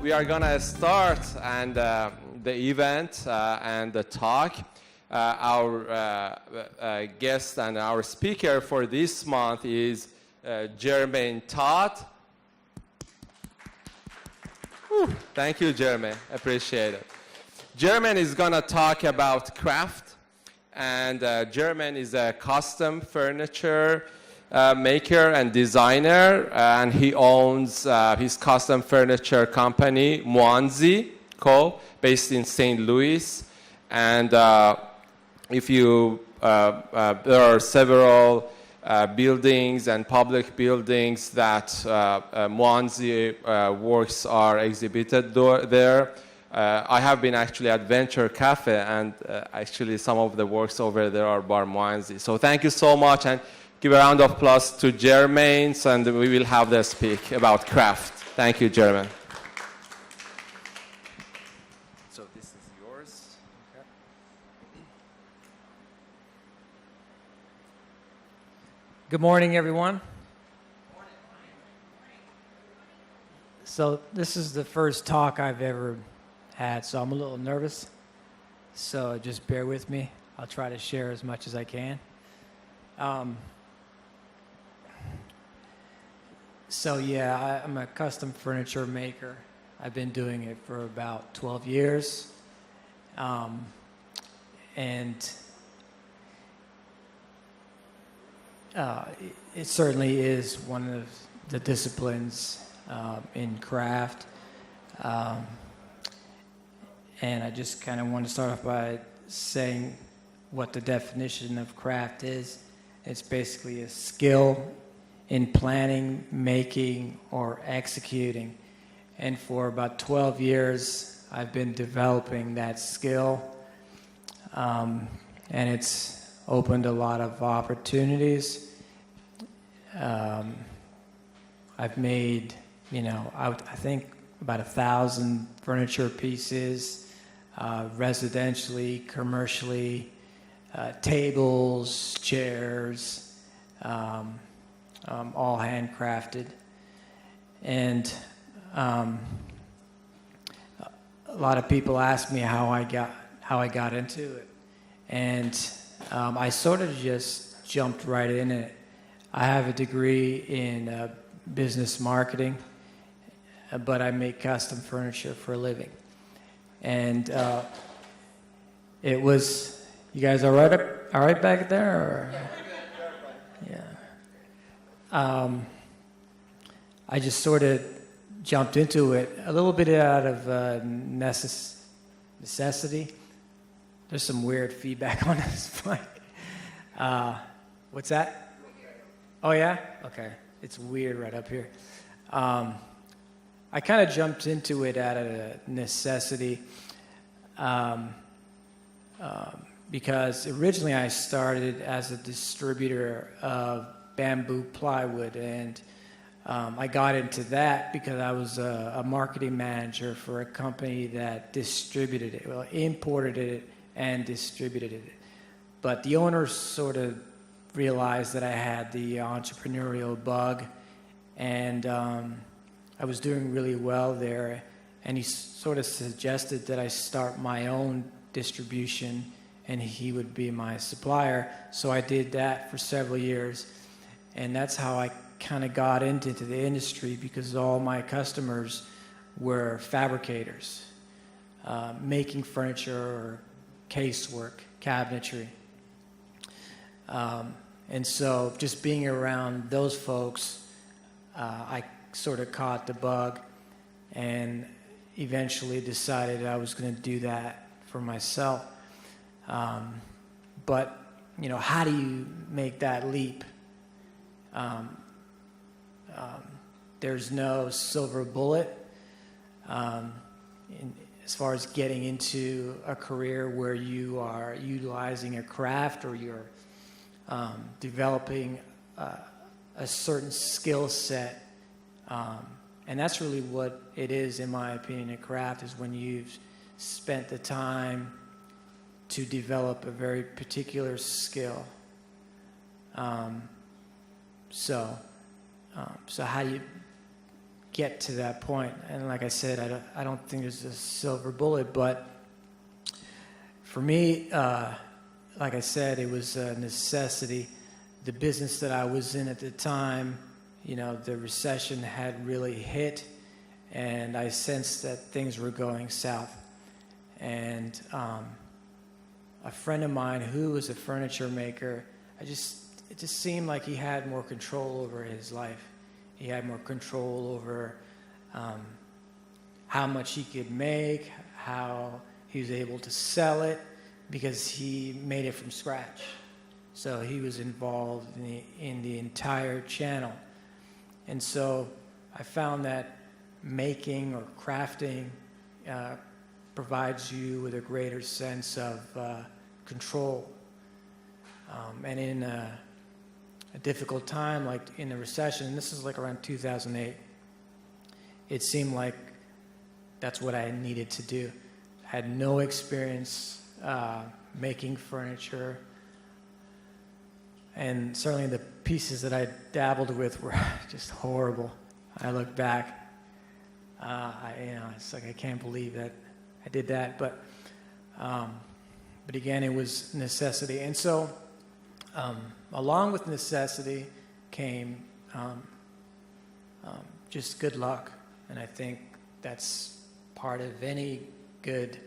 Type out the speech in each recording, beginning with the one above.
we are gonna start and the event and the talk. Our guest and our speaker for this month is Jermain Todd. Whew, thank you, Jermain. Appreciate it. Jermain is gonna talk about craft, and Jermain is a custom furniture maker and designer, and he owns his custom furniture company, Mwanzi Co, based in St. Louis. And if you, there are several buildings and public buildings that Mwanzi works are exhibited there. I have been actually at Venture Cafe, and actually some of the works over there are by Mwanzi. So thank you so much, and give a round of applause to Jermain, and we will have them speak about craft. Thank you, Jermain. So this is yours. Okay. Good morning, everyone. So this is the first talk I've ever had, so I'm a little nervous. So just bear with me. I'll try to share as much as I can. So yeah, I'm a custom furniture maker. I've been doing it for about 12 years. It certainly is one of the disciplines in craft. And I just kind of want to start off by saying what the definition of craft is. It's basically a skill in planning, making, or executing. And for about 12 years, I've been developing that skill. And it's opened a lot of opportunities. I've made, I think about 1,000 furniture pieces, residentially, commercially, tables, chairs, all handcrafted. And a lot of people ask me how I got into it. And I sort of just jumped right in it. I have a degree in business marketing, but I make custom furniture for a living. And it was, you guys all right back there? Or? Yeah. I just sort of jumped into it a little bit out of necessity. There's some weird feedback on this mic. What's that? Oh yeah? Okay. It's weird right up here. I kind of jumped into it out of necessity because originally I started as a distributor of bamboo plywood, and I got into that because I was a marketing manager for a company that distributed it, well, imported it and distributed it. But the owner sort of realized that I had the entrepreneurial bug, and I was doing really well there, and he sort of suggested that I start my own distribution and he would be my supplier. So I did that for several years, and that's how I kind of got into the industry, because all my customers were fabricators, making furniture or casework, cabinetry. And so just being around those folks, I sort of caught the bug and eventually decided I was going to do that for myself. But, how do you make that leap? There's no silver bullet as far as getting into a career where you are utilizing a craft or you're developing a certain skill set. And that's really what it is, in my opinion, a craft, is when you've spent the time to develop a very particular skill. So how do you get to that point. And like I said, I don't think there's a silver bullet, but for me, like I said, it was a necessity. The business that I was in at the time, you know, the recession had really hit, and I sensed that things were going south. And a friend of mine who was a furniture maker, it just seemed like he had more control over his life. He had more control over how much he could make, how he was able to sell it, because he made it from scratch. So he was involved in the entire channel. And so I found that making or crafting provides you with a greater sense of control. And in a difficult time, like in the recession, and this is like around 2008, it seemed like that's what I needed to do. I had no experience making furniture, and certainly the pieces that I dabbled with were just horrible. I look back, it's like I can't believe that I did that, but again, it was necessity. And so along with necessity came just good luck, and I think that's part of any good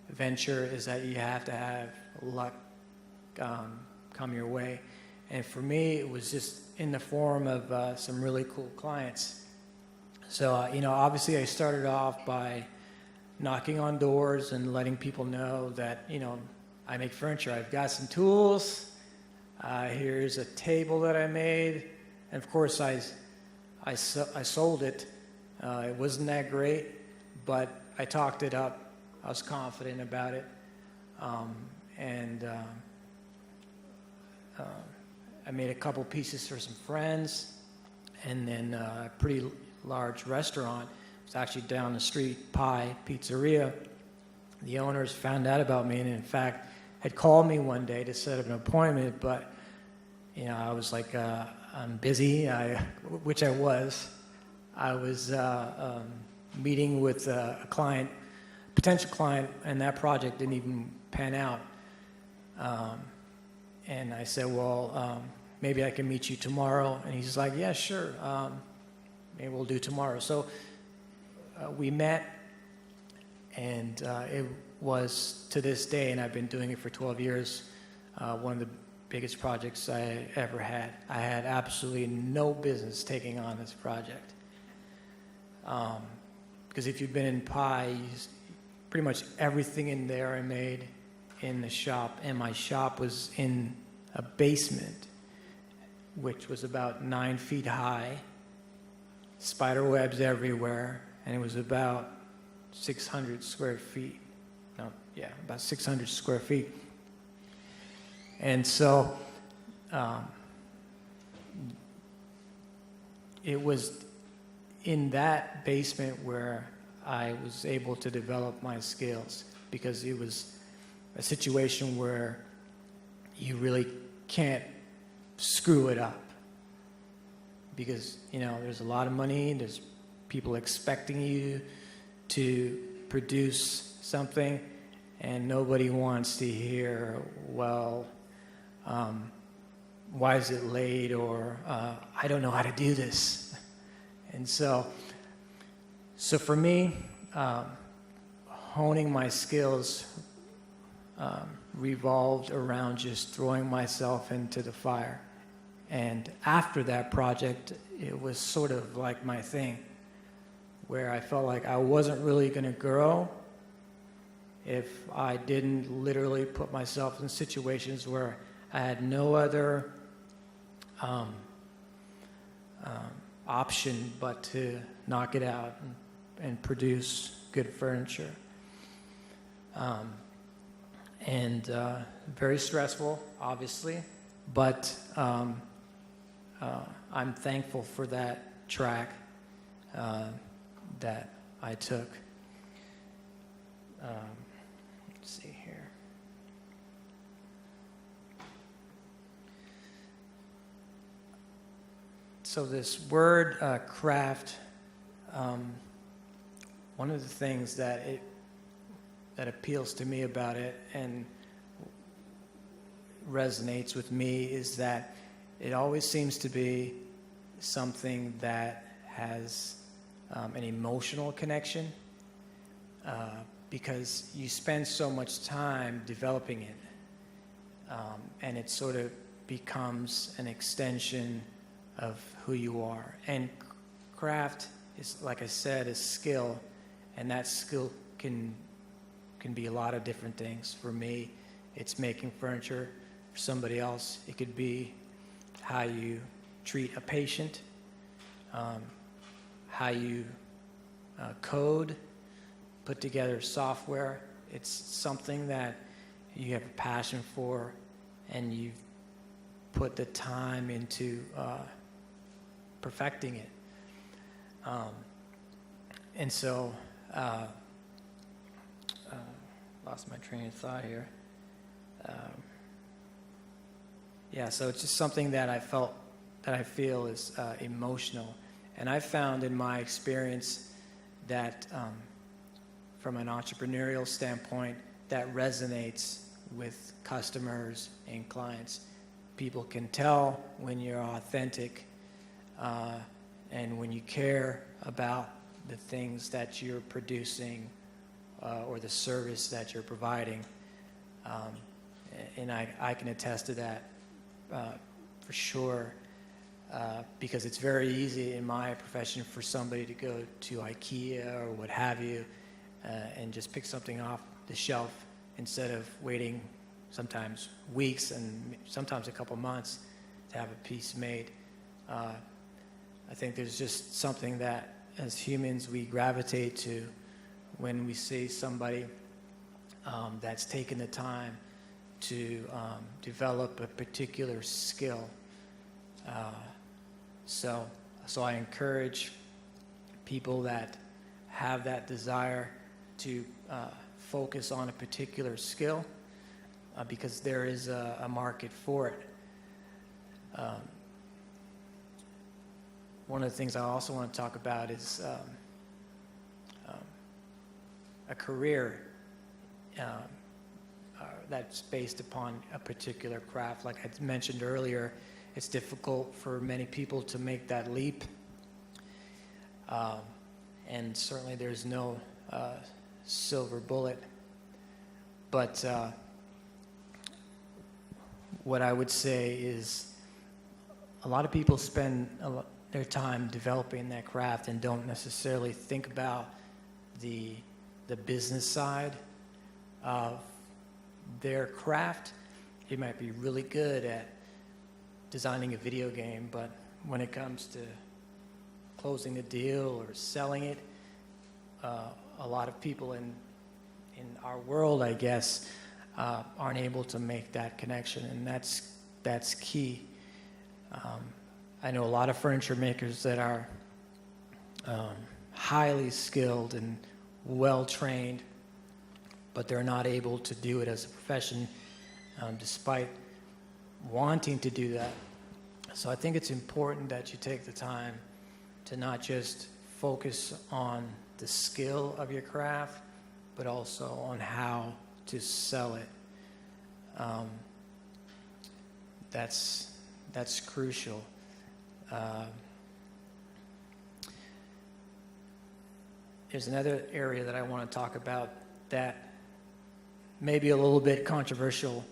venture, is that you have to have luck come your way. And for me, it was just in the form of some really cool clients. So, obviously I started off by knocking on doors and letting people know that, I make furniture. I've got some tools. Here's a table that I made. And of course, I sold it. It wasn't that great, but I talked it up. I was confident about it. I made a couple pieces for some friends, and then a pretty large restaurant. It was actually down the street, Pie Pizzeria. The owners found out about me, and in fact had called me one day to set up an appointment, but I was like, I'm busy, which I was. I was meeting with a client, potential client, and that project didn't even pan out. And I said, well, maybe I can meet you tomorrow. And he's like, yeah, sure. Maybe we'll do tomorrow. So we met, and it was, to this day, and I've been doing it for 12 years, one of the biggest projects I ever had. I had absolutely no business taking on this project. Because if you've been in Pi, pretty much everything in there I made in the shop, and my shop was in a basement, which was about 9 feet high, spider webs everywhere, and it was about 600 square feet. About 600 square feet. And so it was in that basement where I was able to develop my skills, because it was a situation where you really can't screw it up, because there's a lot of money, there's people expecting you to produce something, and nobody wants to hear, well, why is it late, or I don't know how to do this. And so for me, honing my skills revolved around just throwing myself into the fire. And after that project, it was sort of like my thing, where I felt like I wasn't really going to grow if I didn't literally put myself in situations where I had no other option but to knock it out and produce good furniture. And very stressful, obviously, but I'm thankful for that track that I took. Let's see here. So this word craft, One of the things that appeals to me about it and resonates with me is that it always seems to be something that has an emotional connection, because you spend so much time developing it, and it sort of becomes an extension of who you are. And craft is, like I said, a skill, and that skill can be a lot of different things. For me, it's making furniture. For somebody else, it could be how you treat a patient, how you code, put together software. It's something that you have a passion for, and you've put the time into perfecting it. And so, lost my train of thought here. Yeah, so it's just something that I feel is emotional. And I found in my experience that from an entrepreneurial standpoint, that resonates with customers and clients. People can tell when you're authentic and when you care about the things that you're producing or the service that you're providing. And I can attest to that for sure, because it's very easy in my profession for somebody to go to IKEA or what have you and just pick something off the shelf instead of waiting sometimes weeks and sometimes a couple months to have a piece made. I think there's just something that as humans we gravitate to when we see somebody that's taken the time to develop a particular skill. So I encourage people that have that desire to focus on a particular skill because there is a market for it. One of the things I also want to talk about is a career that's based upon a particular craft. Like I mentioned earlier, it's difficult for many people to make that leap. And certainly there's no silver bullet. But what I would say is a lot of people spend their time developing that craft and don't necessarily think about the business side of their craft. They might be really good at designing a video game, but when it comes to closing the deal or selling it, a lot of people in our world, I guess, aren't able to make that connection, and that's key. I know a lot of furniture makers that are highly skilled and well-trained, but they're not able to do it as a profession despite wanting to do that. So I think it's important that you take the time to not just focus on the skill of your craft, but also on how to sell it. That's crucial. There's another area that I want to talk about that may be a little bit controversial,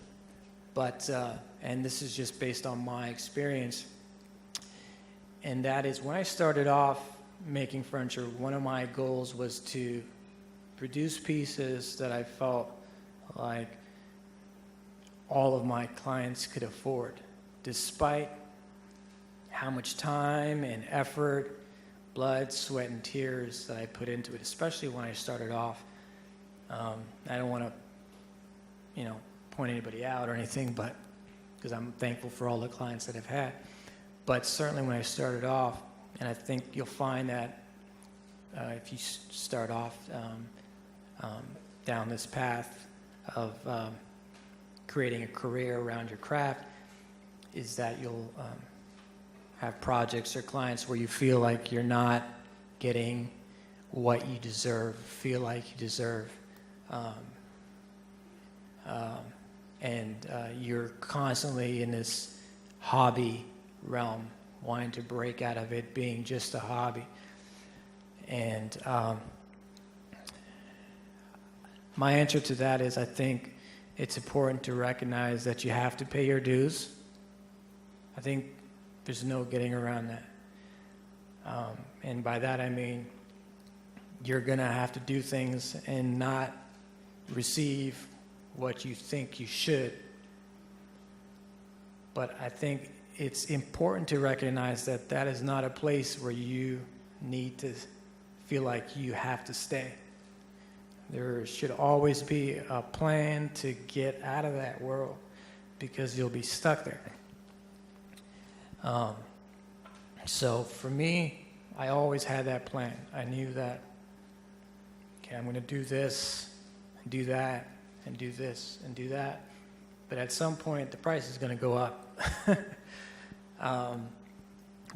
but and this is just based on my experience, and that is when I started off making furniture, one of my goals was to produce pieces that I felt like all of my clients could afford, despite how much time and effort, blood, sweat, and tears that I put into it, especially when I started off. I don't want to, point anybody out or anything, but because I'm thankful for all the clients that I've had. But certainly when I started off, and I think you'll find that if you start off down this path of creating a career around your craft, is that you'll have projects or clients where you feel like you're not getting what you deserve, feel like you deserve. And you're constantly in this hobby realm, wanting to break out of it being just a hobby. And my answer to that is, I think it's important to recognize that you have to pay your dues. I think there's no getting around that. And by that I mean you're going to have to do things and not receive what you think you should. But I think it's important to recognize that that is not a place where you need to feel like you have to stay. There should always be a plan to get out of that world, because you'll be stuck there. So for me, I always had that plan. I knew that, okay, I'm going to do this, and do that, and do this, and do that. But at some point, the price is going to go up.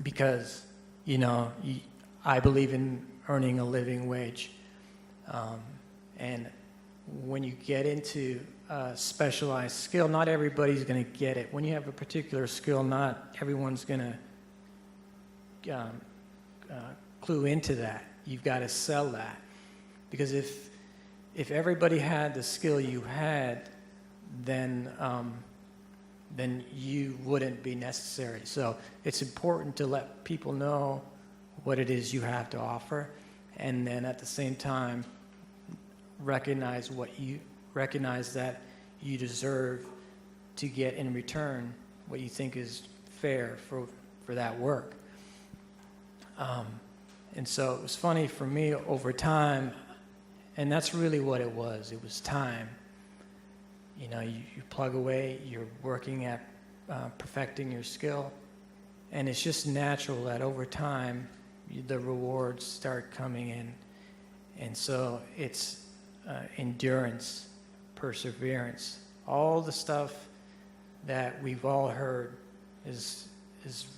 Because, I believe in earning a living wage. And when you get into a specialized skill, not everybody's going to get it. When you have a particular skill, not everyone's going to clue into that. You've got to sell that. Because if everybody had the skill you had, then you wouldn't be necessary. So it's important to let people know what it is you have to offer, and then at the same time recognize that you deserve to get in return what you think is fair for that work. And so it was funny for me over time, and that's really what it was. It was time. You plug away, you're working at perfecting your skill, and it's just natural that over time the rewards start coming in. And so it's endurance, perseverance, all the stuff that we've all heard is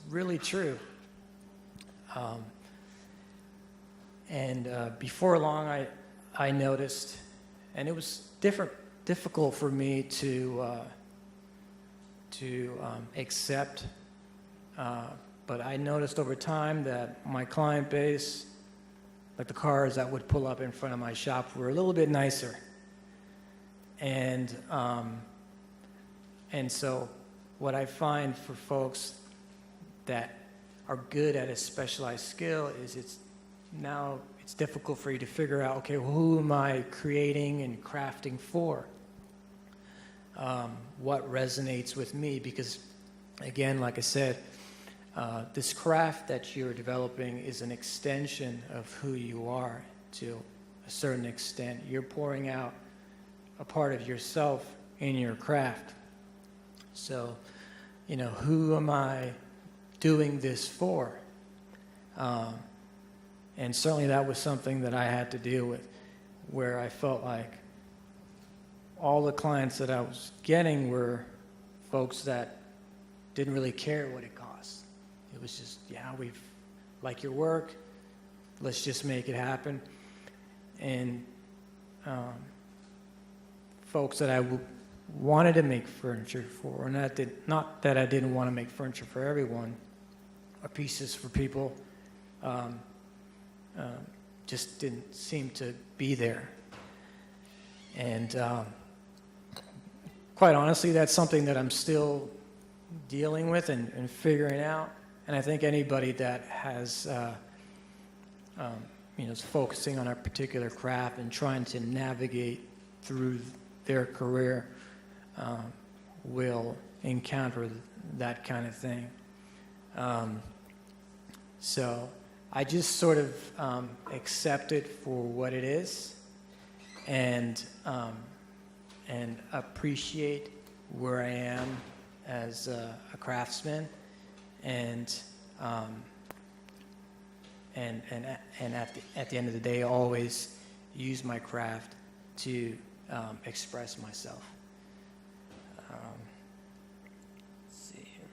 really true. And before long, I noticed, and it was difficult for me to accept, but I noticed over time that my client base, like the cars that would pull up in front of my shop, were a little bit nicer. And so what I find for folks that are good at a specialized skill is it's difficult for you to figure out, okay, well, who am I creating and crafting for? What resonates with me? Because, again, like I said, this craft that you're developing is an extension of who you are to a certain extent. You're pouring out a part of yourself in your craft. So, who am I doing this for? And certainly that was something that I had to deal with, where I felt like all the clients that I was getting were folks that didn't really care what it cost. It was just, we like your work, let's just make it happen. And folks that I wanted to make furniture for, and not that I didn't want to make furniture for everyone, or pieces for people, just didn't seem to be there. And quite honestly, that's something that I'm still dealing with and figuring out. And I think anybody that has, is focusing on a particular craft and trying to navigate through their career will encounter that kind of thing. So I just sort of accept it for what it is, and appreciate where I am as a craftsman, and at the end of the day, always use my craft to express myself. Let's see here.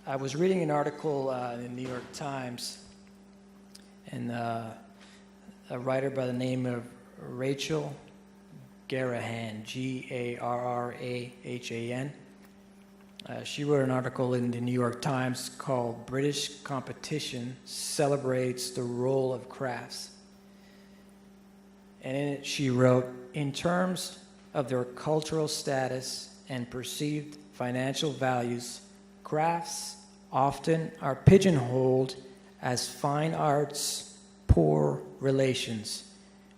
I was reading an article in the New York Times and a writer by the name of Rachel Garrahan, Garrahan. She wrote an article in the New York Times called "British Competition Celebrates the Role of Crafts." And in it she wrote, "In terms of their cultural status and perceived financial values, crafts often are pigeonholed as fine arts, poor relations,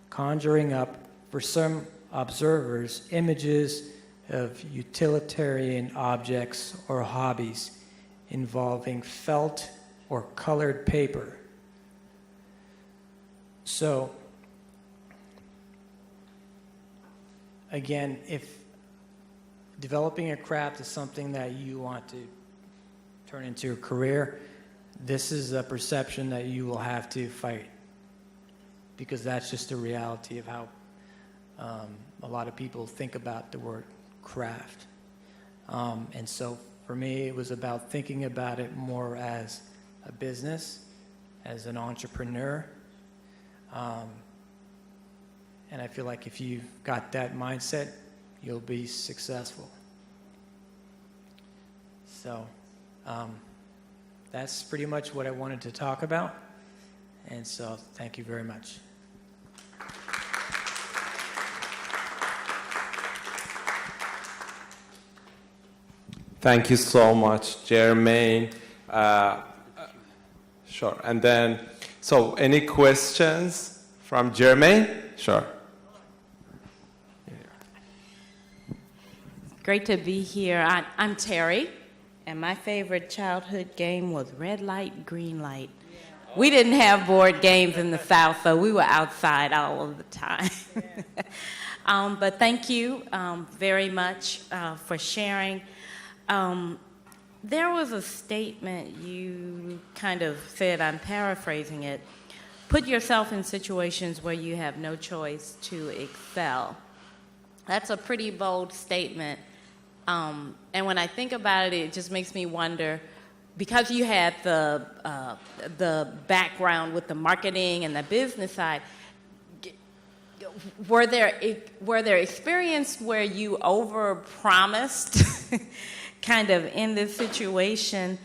conjuring up for some observers images of utilitarian objects or hobbies involving felt or colored paper." So, again, if developing a craft is something that you want to turn into a career, this is a perception that you will have to fight, because that's just the reality of how a lot of people think about the word craft. And so for me, it was about thinking about it more as a business, as an entrepreneur. And I feel like if you've got that mindset, you'll be successful. So that's pretty much what I wanted to talk about. And so thank you very much. Thank you so much, Jermain. Sure. And then, so any questions from Jermain? Sure. Great to be here. I'm Terry, and my favorite childhood game was red light, green light. We didn't have board games in the South, so we were outside all of the time. But thank you very much for sharing. There was a statement you kind of said, I'm paraphrasing it, put yourself in situations where you have no choice to excel. That's a pretty bold statement. And when I think about it, it just makes me wonder, because you had the background with the marketing and the business side, were there experiences where you over-promised kind of in this situation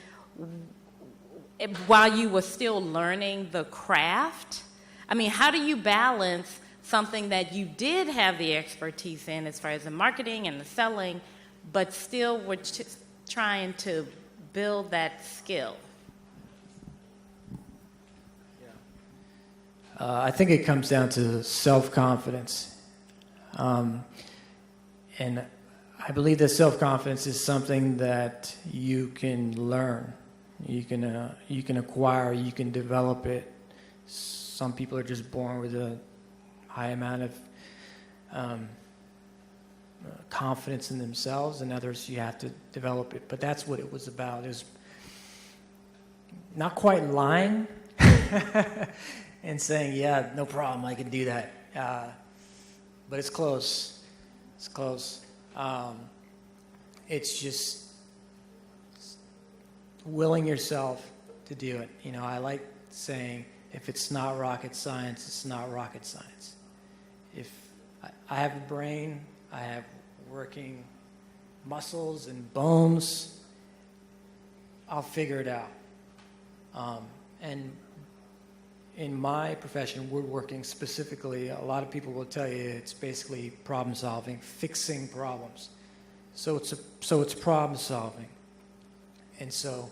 while you were still learning the craft? I mean, how do you balance something that you did have the expertise in as far as the marketing and the selling, but still were trying to build that skill? I think it comes down to self-confidence. And I believe that self-confidence is something that you can learn. You can acquire, you can develop it. Some people are just born with a high amount of confidence in themselves, and others you have to develop it. But that's what it was about. It was not quite lying and saying, yeah, no problem, I can do that. But it's close. It's close. It's just willing yourself to do it. You know, I like saying, if it's not rocket science, it's not rocket science. If I have a brain, I have working muscles and bones, I'll figure it out. And in my profession, woodworking specifically, a lot of people will tell you it's basically problem solving, fixing problems. So it's problem solving. And so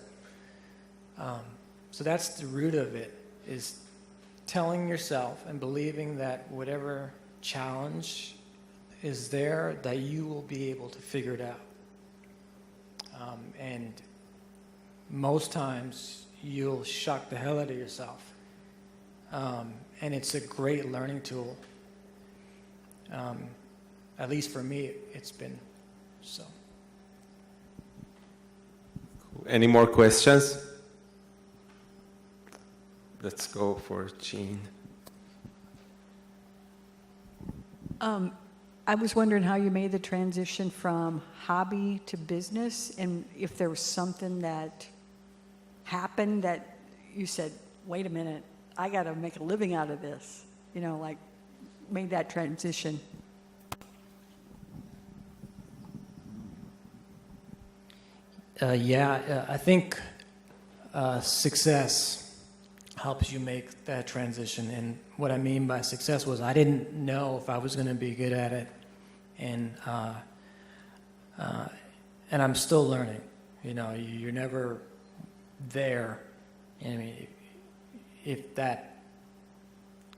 that's the root of it, is telling yourself and believing that whatever challenge is there, that you will be able to figure it out. And most times you'll shock the hell out of yourself. And it's a great learning tool. At least for me, it's been so. Any more questions? Let's go for Jean. I was wondering how you made the transition from hobby to business, and if there was something that happened that you said, wait a minute, I got to make a living out of this, like made that transition? I think success helps you make that transition. And what I mean by success was I didn't know if I was going to be good at it, and I'm still learning. You're never there. I mean, if that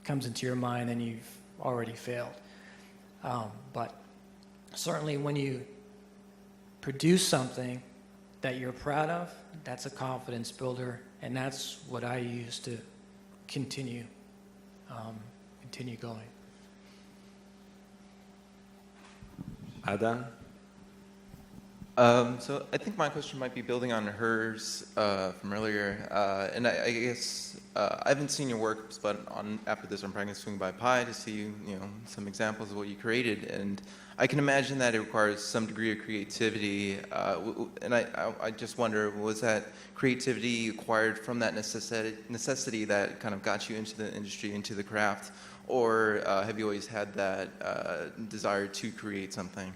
comes into your mind, then you've already failed. But certainly when you produce something that you're proud of, that's a confidence builder, and that's what I use to continue going. Adam? So I think my question might be building on hers from earlier, and I guess I haven't seen your work, but after this I'm probably going to swing by Pi to see some examples of what you created, and I can imagine that it requires some degree of creativity, and I just wonder, was that creativity acquired from that necessity that kind of got you into the industry, into the craft, or have you always had that desire to create something?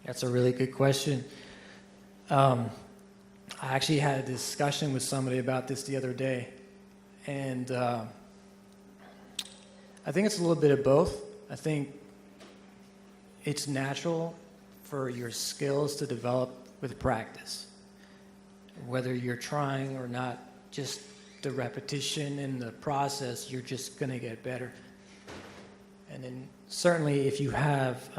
That's a really good question. I actually had a discussion with somebody about this the other day, and I think it's a little bit of both. I think it's natural for your skills to develop with practice, whether you're trying or not. Just the repetition in the process, you're just going to get better. And then certainly if you have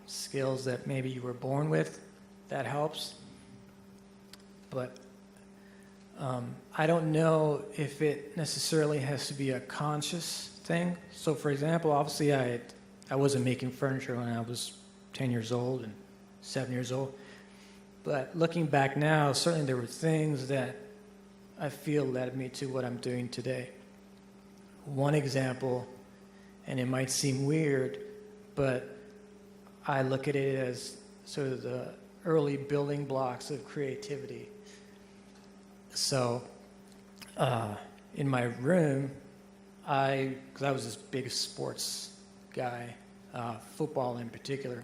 skills that maybe you were born with, that helps. But I don't know if it necessarily has to be a conscious thing. So for example, obviously I wasn't making furniture when I was 10 years old and 7 years old. But looking back now, certainly there were things that I feel led me to what I'm doing today. One example, and it might seem weird, but I look at it as sort of the early building blocks of creativity. So in my room, because I was this big sports guy, football in particular,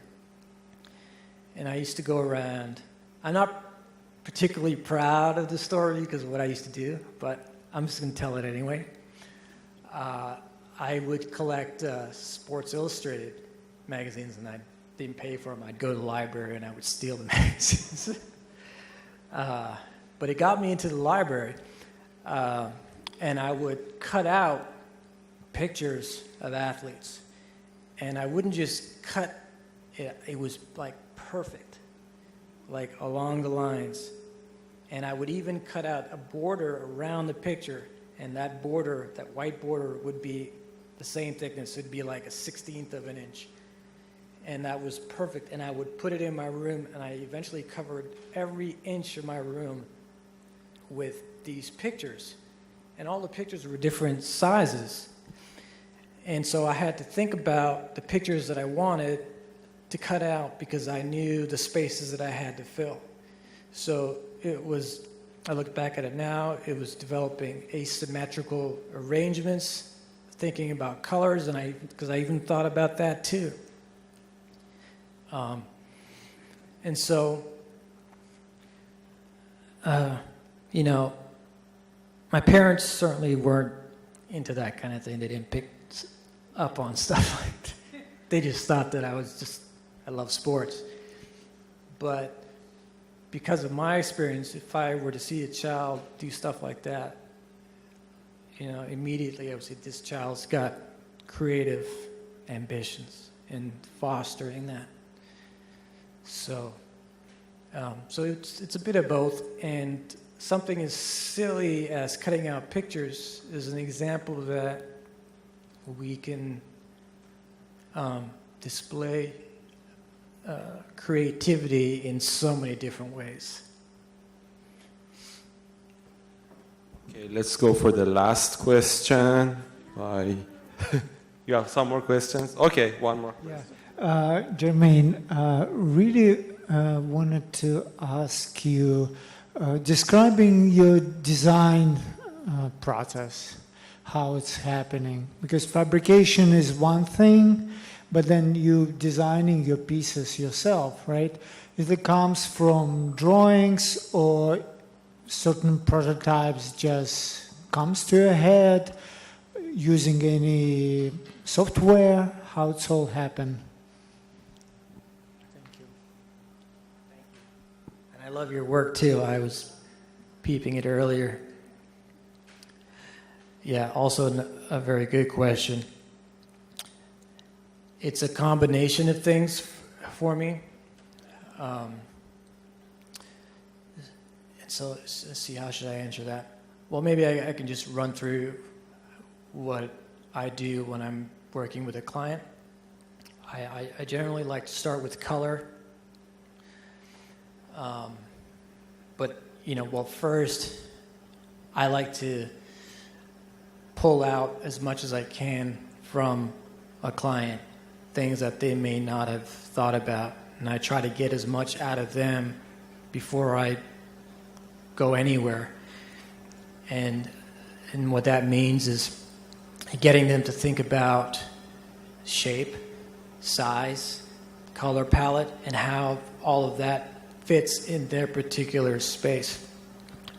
and I used to go around. I'm not particularly proud of the story because of what I used to do, but I'm just going to tell it anyway. I would collect Sports Illustrated magazines, and I didn't pay for them. I'd go to the library and I would steal the magazines. But it got me into the library, and I would cut out pictures of athletes, and I wouldn't just cut it. It was like perfect, like along the lines, and I would even cut out a border around the picture, and that border, that white border, would be the same thickness. It'd be like a 1/16 of an inch. And that was perfect. And I would put it in my room, and I eventually covered every inch of my room with these pictures. And all the pictures were different sizes. And so I had to think about the pictures that I wanted to cut out because I knew the spaces that I had to fill. So it was, I look back at it now, it was developing asymmetrical arrangements, thinking about colors, and because I even thought about that too. And so, my parents certainly weren't into that kind of thing. They didn't pick up on stuff like that. They just thought that I love sports. But because of my experience, if I were to see a child do stuff like that, immediately I would say this child's got creative ambitions, and fostering that. So it's a bit of both, and something as silly as cutting out pictures is an example that we can display creativity in so many different ways. Okay, let's go for the last question. You have some more questions? Okay, one more. Yeah. Jermain, really wanted to ask you describing your design process, how it's happening. Because fabrication is one thing, but then you designing your pieces yourself, right? If it comes from drawings or certain prototypes just comes to your head, using any software, how it's all happen. Thank you. And I love your work too. I was peeping it earlier. Yeah, also a very good question. It's a combination of things for me. And so let's see, how should I answer that? Well, maybe I can just run through what I do when I'm working with a client. I generally like to start with color. But, well, first, I like to pull out as much as I can from a client, things that they may not have thought about. And I try to get as much out of them before I go anywhere. And what that means is getting them to think about shape, size, color palette, and how all of that fits in their particular space.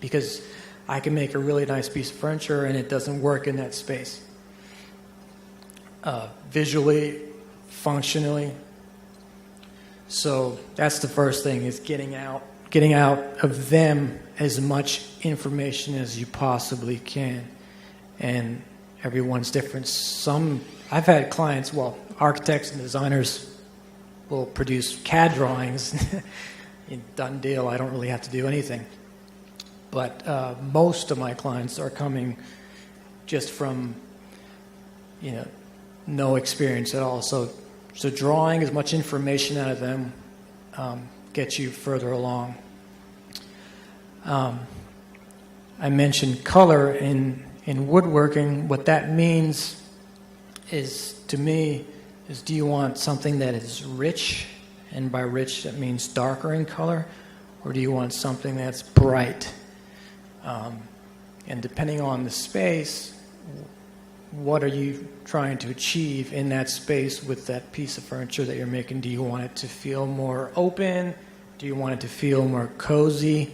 Because I can make a really nice piece of furniture and it doesn't work in that space. Visually, functionally. So that's the first thing, is getting out of them as much information as you possibly can. And everyone's different. I've had clients, architects and designers will produce CAD drawings. Done deal, I don't really have to do anything. But most of my clients are coming just from, no experience at all. So drawing as much information out of them gets you further along. I mentioned color in woodworking. What that means is, to me, do you want something that is rich, and by rich that means darker in color, or do you want something that's bright? And depending on the space, what are you trying to achieve in that space with that piece of furniture that you're making? Do you want it to feel more open? Do you want it to feel more cozy?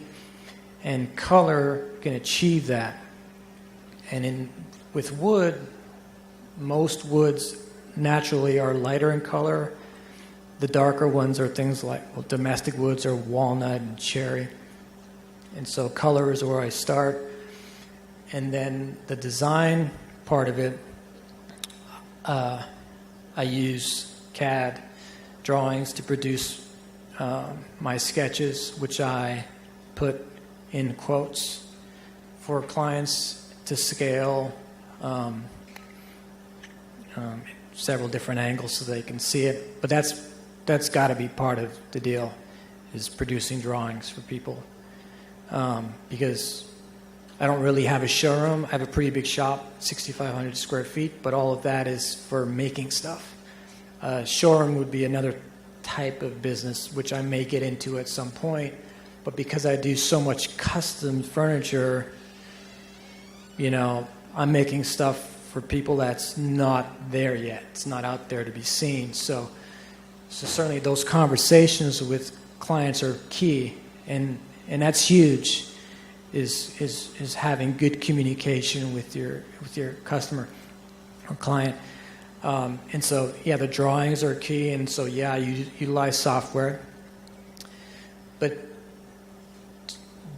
And color can achieve that. And with wood, most woods naturally are lighter in color. The darker ones are things like, domestic woods are walnut and cherry. And so color is where I start. And then the design part of it, I use CAD drawings to produce my sketches, which I put in quotes for clients to scale several different angles so they can see it. But that's got to be part of the deal, is producing drawings for people. Because I don't really have a showroom. I have a pretty big shop, 6,500 square feet, but all of that is for making stuff. Showroom would be another type of business, which I may get into at some point. But because I do so much custom furniture, I'm making stuff for people that's not there yet. It's not out there to be seen. So certainly those conversations with clients are key, and that's huge. Is having good communication with your customer or client. And so, the drawings are key, and so, you utilize software. But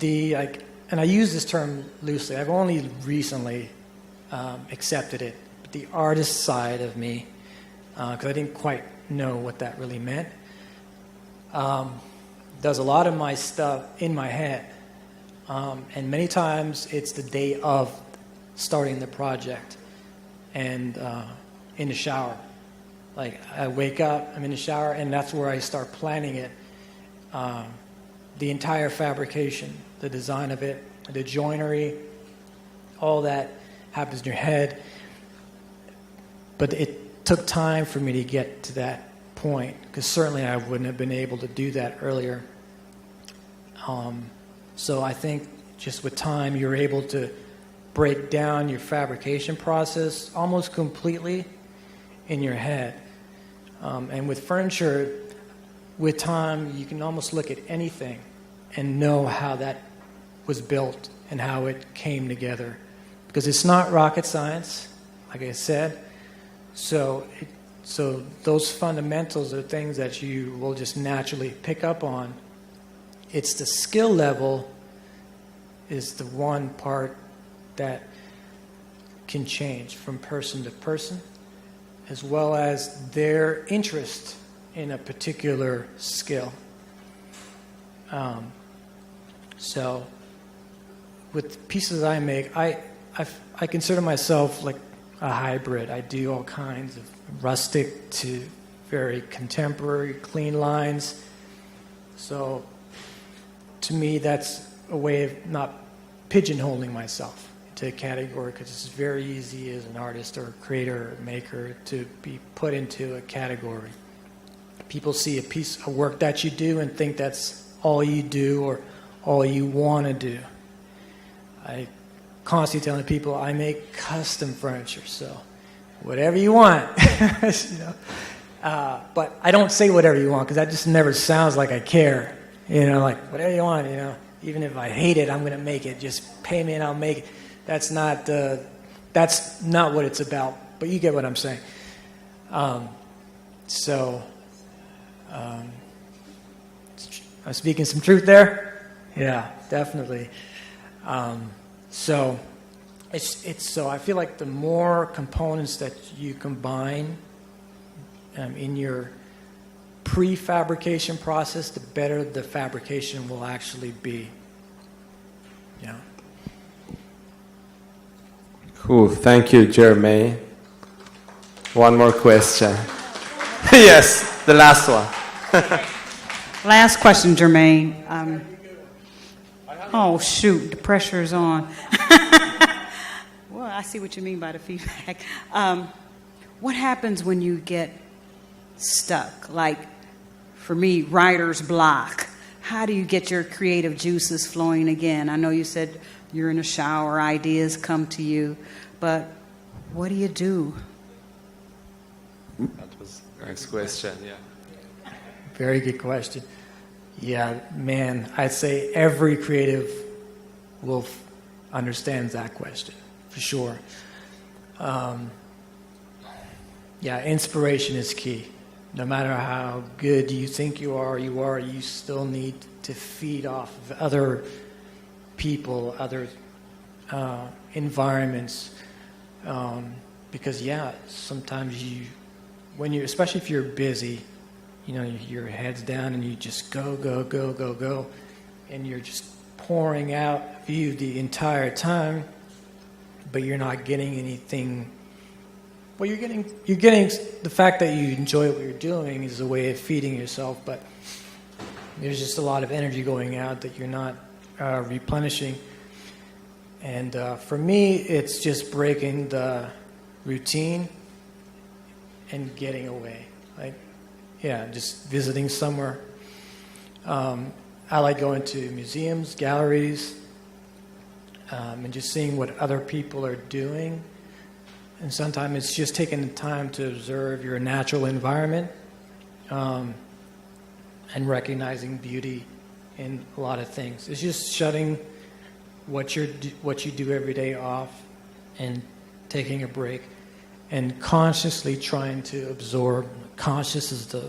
and I use this term loosely. I've only recently accepted it. But the artist side of me, because I didn't quite know what that really meant, does a lot of my stuff in my head. And many times it's the day of starting the project and in the shower. Like, I wake up, I'm in the shower, and that's where I start planning it. The entire fabrication, the design of it, the joinery, all that happens in your head. But it took time for me to get to that point, because certainly I wouldn't have been able to do that earlier. So I think just with time, you're able to break down your fabrication process almost completely in your head. And with furniture, with time, you can almost look at anything and know how that was built and how it came together. Because it's not rocket science, like I said. So those fundamentals are things that you will just naturally pick up on. It's the skill level is the one part that can change from person to person, as well as their interest in a particular skill. So with pieces I make, I consider myself like a hybrid. I do all kinds of rustic to very contemporary, clean lines. So to me, that's a way of not pigeonholing myself into a category, because it's very easy as an artist or a creator or maker to be put into a category. People see a piece of work that you do and think that's all you do or all you want to do. I constantly telling people I make custom furniture, so whatever you want. You know? But I don't say whatever you want, because that just never sounds like I care. You know, like whatever you want, you know. Even if I hate it, I'm going to make it. Just pay me and I'll make it. That's not what it's about. But you get what I'm saying. I'm speaking some truth there. Yeah, definitely. So I feel like the more components that you combine in your prefabrication process, the better the fabrication will actually be. Yeah. Cool. Thank you, Jermain. One more question. Yes, the last one. Last question, Jermain. Oh, shoot, the pressure's on. Well, I see what you mean by the feedback. What happens when you get stuck? Like, for me, writer's block. How do you get your creative juices flowing again? I know you said you're in a shower, ideas come to you, but what do you do? That was a nice question, yeah. Very good question. Yeah, man, I'd say every creative will understands that question, for sure. Yeah, inspiration is key. No matter how good you think you still need to feed off of other people, other environments. Because, yeah, sometimes especially if you're busy, you know, your head's down and you just go, and you're just pouring out of you the entire time, but you're not getting anything. Well, you're getting the fact that you enjoy what you're doing is a way of feeding yourself, but there's just a lot of energy going out that you're not replenishing. And for me, it's just breaking the routine and getting away. Like, yeah, just visiting somewhere. I like going to museums, galleries, and just seeing what other people are doing. And sometimes it's just taking the time to observe your natural environment and recognizing beauty in a lot of things. It's just shutting what you do every day off and taking a break and consciously trying to absorb. Conscious is the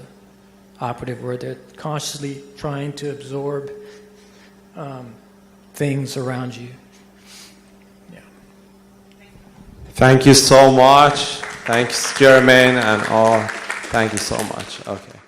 operative word there. Consciously trying to absorb things around you. Yeah. Thank you so much. Thanks, Jermain, and all. Thank you so much. Okay.